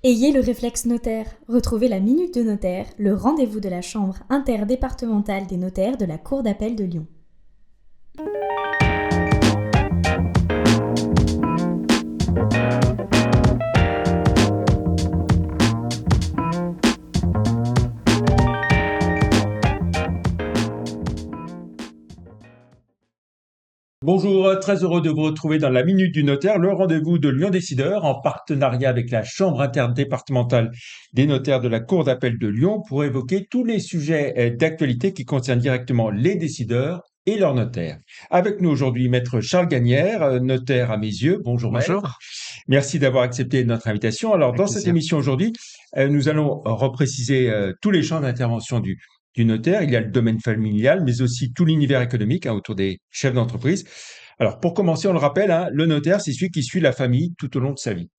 Ayez le réflexe notaire. Retrouvez la Minute de Notaire, le rendez-vous de la Chambre interdépartementale des notaires de la Cour d'appel de Lyon. Bonjour, très heureux de vous retrouver dans la Minute du Notaire, le rendez-vous de Lyon Décideur en partenariat avec la Chambre interdépartementale des notaires de la Cour d'appel de Lyon pour évoquer tous les sujets d'actualité qui concernent directement les décideurs et leurs notaires. Avec nous aujourd'hui, Maître Charles Gagnère, notaire à mes yeux. Bonjour Maître. Bonjour, Merci d'avoir accepté notre invitation. Alors, avec dans cette plaisir. émission aujourd'hui, nous allons repréciser tous les champs d'intervention du notaire. Il y a le domaine familial, mais aussi tout l'univers économique autour des chefs d'entreprise. Alors, pour commencer, on le rappelle, le notaire, c'est celui qui suit la famille tout au long de sa vie.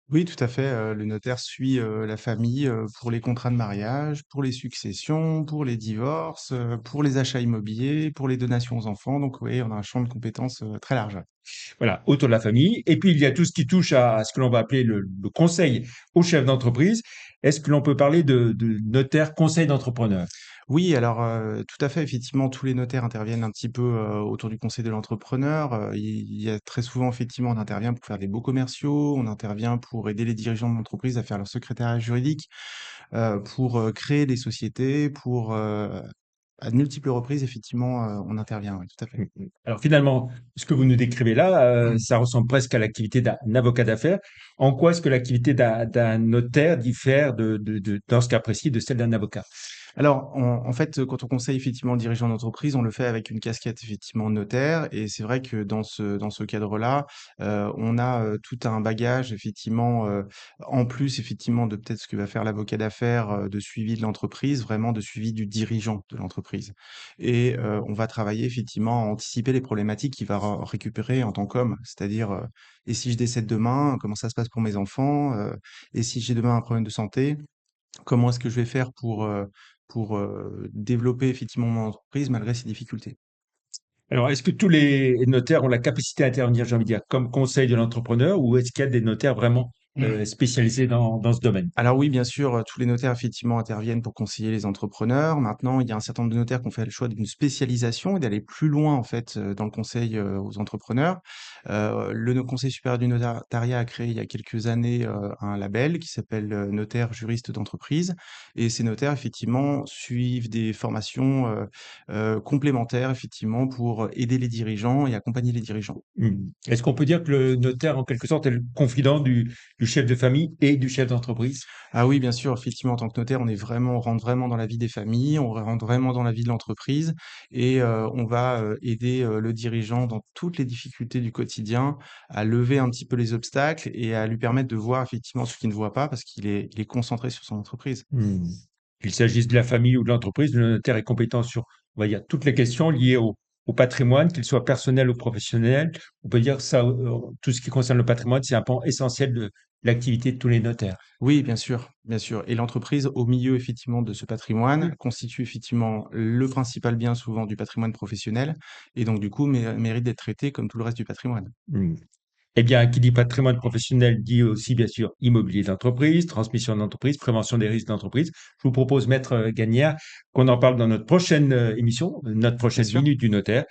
Oui, tout à fait. Le notaire suit la famille pour les contrats de mariage, pour les successions, pour les divorces, pour les achats immobiliers, pour les donations aux enfants. Donc oui, on a un champ de compétences très large. Voilà, autour de la famille. Et puis, il y a tout ce qui touche à ce que l'on va appeler le conseil aux chefs d'entreprise. Est-ce que l'on peut parler de notaire conseil d'entrepreneur? Oui, alors tout à fait, effectivement, tous les notaires interviennent un petit peu autour du conseil de l'entrepreneur. Il y a très souvent, effectivement, on intervient pour faire des baux commerciaux, on intervient pour aider les dirigeants de l'entreprise à faire leur secrétariat juridique, pour créer des sociétés, pour à de multiples reprises, effectivement, on intervient, oui, tout à fait. Alors finalement, ce que vous nous décrivez là, Mmh. ça ressemble presque à l'activité d'un avocat d'affaires. En quoi est-ce que l'activité d'un notaire diffère dans ce cas précis, de celle d'un avocat? Alors, en fait, quand on conseille effectivement le dirigeant d'entreprise, on le fait avec une casquette effectivement de notaire et c'est vrai que dans ce cadre-là, on a, tout un bagage effectivement, en plus effectivement de peut-être ce que va faire l'avocat d'affaires, de suivi de l'entreprise, vraiment de suivi du dirigeant de l'entreprise et on va travailler effectivement à anticiper les problématiques qu'il va récupérer en tant qu'homme. C'est-à-dire, et si je décède demain, comment ça se passe pour mes enfants? Et si j'ai demain un problème de santé, comment est-ce que je vais faire pour développer effectivement mon entreprise malgré ces difficultés? Alors, est-ce que tous les notaires ont la capacité à intervenir, j'ai envie de dire, comme conseil de l'entrepreneur, ou est-ce qu'il y a des notaires vraiment spécialisés dans ce domaine? Alors oui, bien sûr, tous les notaires effectivement interviennent pour conseiller les entrepreneurs. Maintenant, il y a un certain nombre de notaires qui ont fait le choix d'une spécialisation et d'aller plus loin en fait, dans le conseil, aux entrepreneurs. Le Conseil supérieur du notariat a créé il y a quelques années, un label qui s'appelle, notaire juriste d'entreprise et ces notaires effectivement suivent des formations, complémentaires effectivement pour aider les dirigeants et accompagner les dirigeants. Est-ce qu'on peut dire que le notaire, en quelque sorte, est le confident du chef de famille et du chef d'entreprise? Ah oui, bien sûr, effectivement, en tant que notaire, on rentre vraiment dans la vie des familles, on rentre vraiment dans la vie de l'entreprise et on va, aider, le dirigeant dans toutes les difficultés du quotidien, à lever un petit peu les obstacles et à lui permettre de voir effectivement ce qu'il ne voit pas parce qu'il est concentré sur son entreprise. Hmm. Qu'il s'agisse de la famille ou de l'entreprise, le notaire est compétent sur, on va dire, toutes les questions liées au patrimoine, qu'il soit personnel ou professionnel. On peut dire ça, tout ce qui concerne le patrimoine, c'est un pan essentiel de l'activité de tous les notaires. Oui, bien sûr et l'entreprise au milieu effectivement de ce patrimoine constitue effectivement le principal bien souvent du patrimoine professionnel et donc du coup mérite d'être traité comme tout le reste du patrimoine. Hmm. Eh bien, qui dit patrimoine professionnel dit aussi, bien sûr, immobilier d'entreprise, transmission d'entreprise, prévention des risques d'entreprise. Je vous propose, Maître Gagnère, qu'on en parle dans notre prochaine émission, notre Bien prochaine sûr. minute du notaire.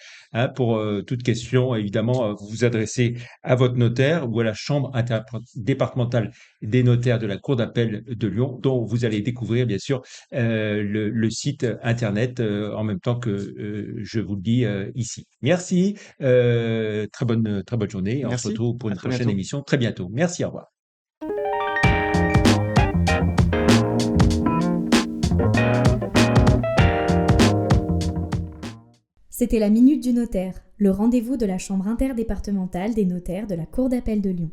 Pour toute question, évidemment, vous vous adressez à votre notaire ou à la Chambre interdépartementale des notaires de la Cour d'appel de Lyon, dont vous allez découvrir, bien sûr, le site Internet en même temps que je vous le dis ici. Merci. Très bonne journée et on se Merci, retrouve pour à une très prochaine bientôt. émission très bientôt. Merci, au revoir. C'était la Minute du Notaire, le rendez-vous de la Chambre interdépartementale des notaires de la Cour d'appel de Lyon.